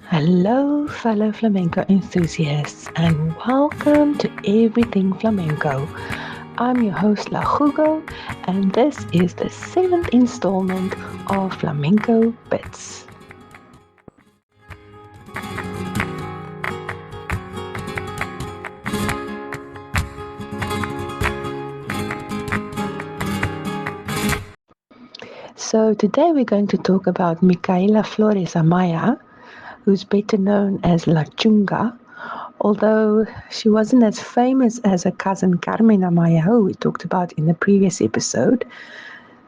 Hello, fellow flamenco enthusiasts, and welcome to Everything Flamenco. I'm your host, La Hugo, and this is the seventh installment of Flamenco Bits. So, today we're going to talk about Micaela Flores Amaya, who's better known as La Chunga, although she wasn't as famous as her cousin Carmen Amaya, who we talked about in the previous episode.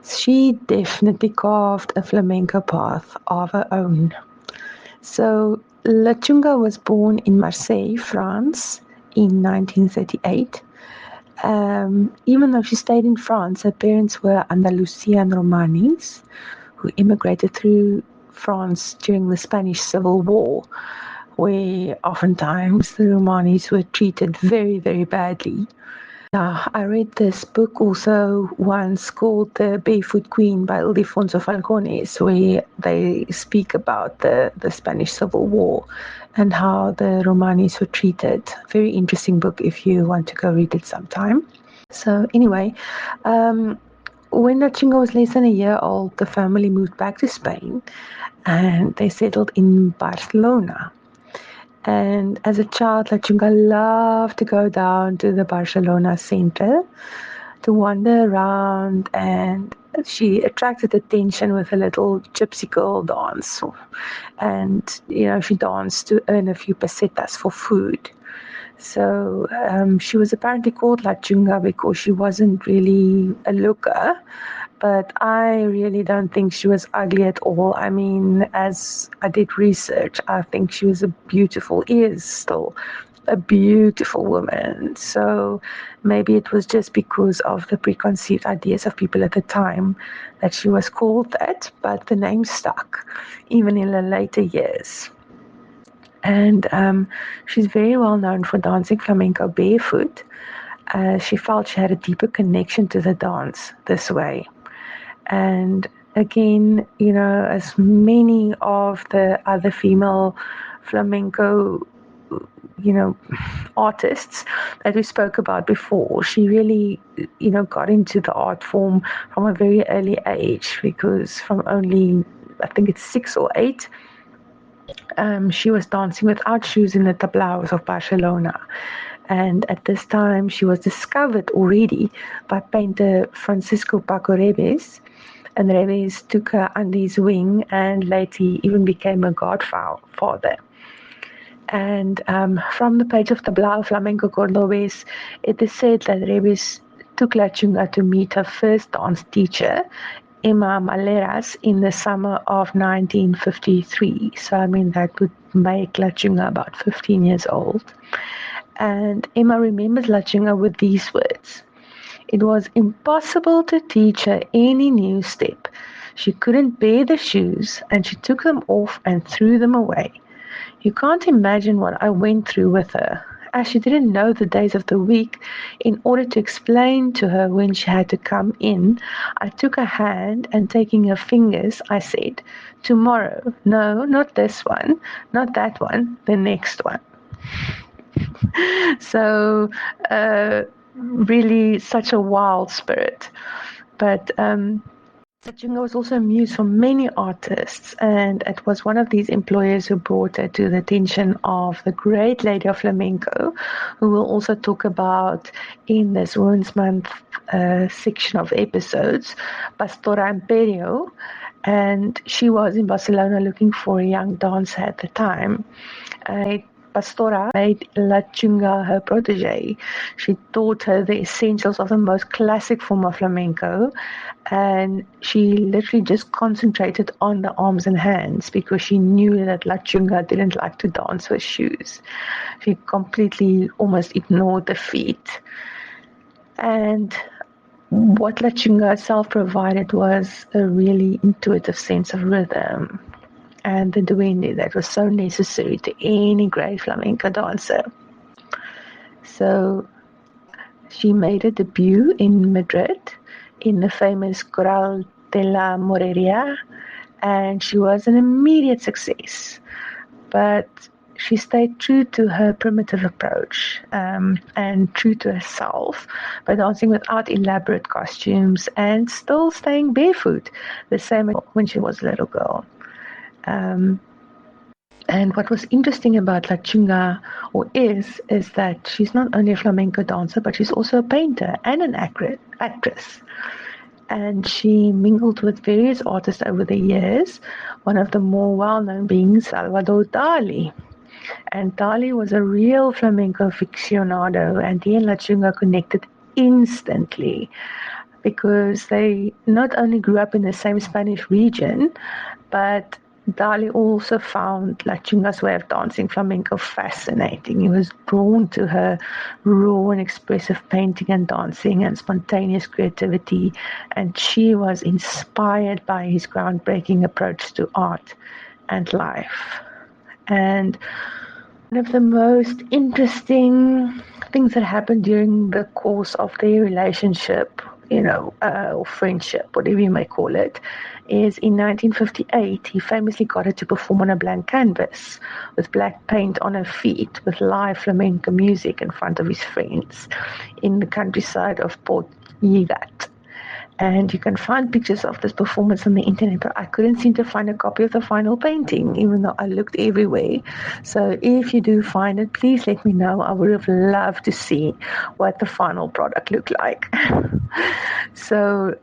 She definitely carved a flamenco path of her own. So, La Chunga was born in Marseille, France, in 1938. Even though she stayed in France, her parents were Andalusian Romanis who immigrated through France during the Spanish Civil War, where oftentimes the Romanis were treated very, very badly. I read this book also once called The Barefoot Queen by Ildefonso Falcones, where they speak about the Spanish Civil War and how the Romanis were treated. Very interesting book if you want to go read it sometime. So anyway, when Nachinga was less than a year old, the family moved back to Spain and they settled in Barcelona. And as a child, Lachunga loved to go down to the Barcelona center to wander around, and she attracted attention with a little gypsy girl dance. And, she danced to earn a few pesetas for food. So she was apparently called La Chunga because she wasn't really a looker, but I really don't think she was ugly at all. I mean, as I did research, I think she was is still a beautiful woman. So maybe it was just because of the preconceived ideas of people at the time that she was called that, but the name stuck, even in her later years. And she's very well known for dancing flamenco barefoot. She felt she had a deeper connection to the dance this way. And again, as many of the other female flamenco, artists that we spoke about before, she really, got into the art form from a very early age, because from only, I think it's 6 or 8, she was dancing without shoes in the tablaos of Barcelona. And at this time, she was discovered already by painter Francisco Paco Reves. And Reves took her under his wing and later even became a godfather. And from the page of Tablao Flamenco Cordobés, it is said that Reves took La Chunga to meet her first dance teacher, Emma Maleras, in the summer of 1953. So, I mean, that would make La Chunga about 15 years old. And Emma remembers La Chunga with these words: "It was impossible to teach her any new step. She couldn't bear the shoes, and she took them off and threw them away. You can't imagine what I went through with her. As she didn't know the days of the week, in order to explain to her when she had to come in, I took her hand and taking her fingers, I said, 'Tomorrow, no, not this one, not that one, the next one.'" So, really such a wild spirit. But Chunga was also a muse for many artists, and it was one of these employers who brought her to the attention of the great lady of flamenco, who we'll also talk about in this Women's Month section of episodes, Pastora Imperio. And she was in Barcelona looking for a young dancer at the time. Pastora made La Chunga her protege. She taught her the essentials of the most classic form of flamenco, and she literally just concentrated on the arms and hands because she knew that La Chunga didn't like to dance with shoes. She completely almost ignored the feet. And what La Chunga herself provided was a really intuitive sense of rhythm and the duende that was so necessary to any great flamenco dancer. So she made a debut in Madrid in the famous Coral de la Moreria, and she was an immediate success. but she stayed true to her primitive approach and true to herself by dancing without elaborate costumes and still staying barefoot, the same when she was a little girl. And what was interesting about La Chunga, is that she's not only a flamenco dancer, but she's also a painter and an actress. And she mingled with various artists over the years, one of the more well-known being Salvador Dali. And Dali was a real flamenco aficionado, and he and La Chunga connected instantly because they not only grew up in the same Spanish region, but Dali also found La Chunga's way of dancing flamenco fascinating. He was drawn to her raw and expressive painting and dancing and spontaneous creativity, and she was inspired by his groundbreaking approach to art and life. And one of the most interesting things that happened during the course of their relationship, or friendship, whatever you may call it, is in 1958, he famously got her to perform on a blank canvas with black paint on her feet with live flamenco music in front of his friends in the countryside of Port Lligat. And you can find pictures of this performance on the internet, but I couldn't seem to find a copy of the final painting, even though I looked everywhere. So if you do find it, please let me know. I would have loved to see what the final product looked like. So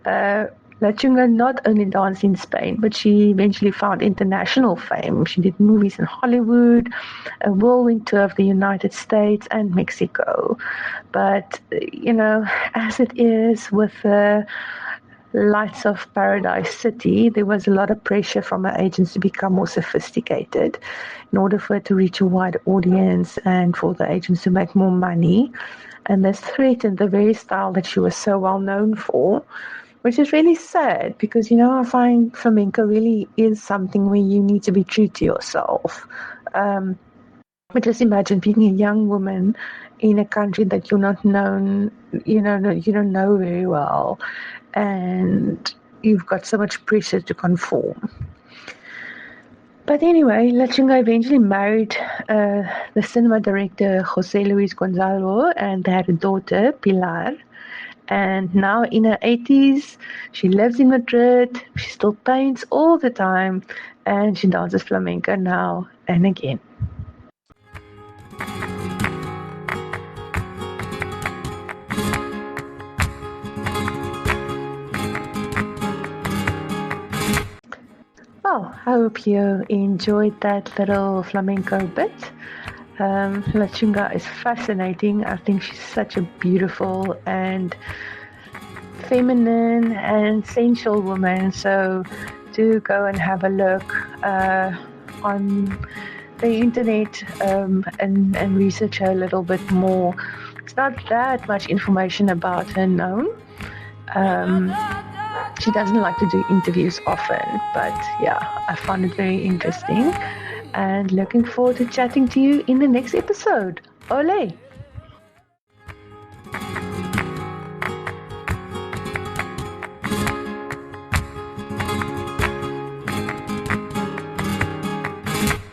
La Chunga not only danced in Spain, but she eventually found international fame. She did movies in Hollywood, a whirlwind tour of the United States and Mexico. But, as it is with the Lights of Paradise City, there was a lot of pressure from her agents to become more sophisticated in order for her to reach a wide audience and for the agents to make more money. And this threatened the very style that she was so well known for, which is really sad because, I find flamenco really is something where you need to be true to yourself. But just imagine being a young woman in a country that you're not known, you don't know very well, and you've got so much pressure to conform. But anyway, La Chunga eventually married the cinema director José Luis Gonzalo, and they had a daughter, Pilar. And now in her 80s, she lives in Madrid, she still paints all the time, and she dances flamenco now and again. Well, I hope you enjoyed that little flamenco bit. La Chunga is fascinating. I think she's such a beautiful and feminine and sensual woman. So do go and have a look on the internet and research her a little bit more. It's not that much information about her known. She doesn't like to do interviews often, but yeah, I found it very interesting and looking forward to chatting to you in the next episode. Ole!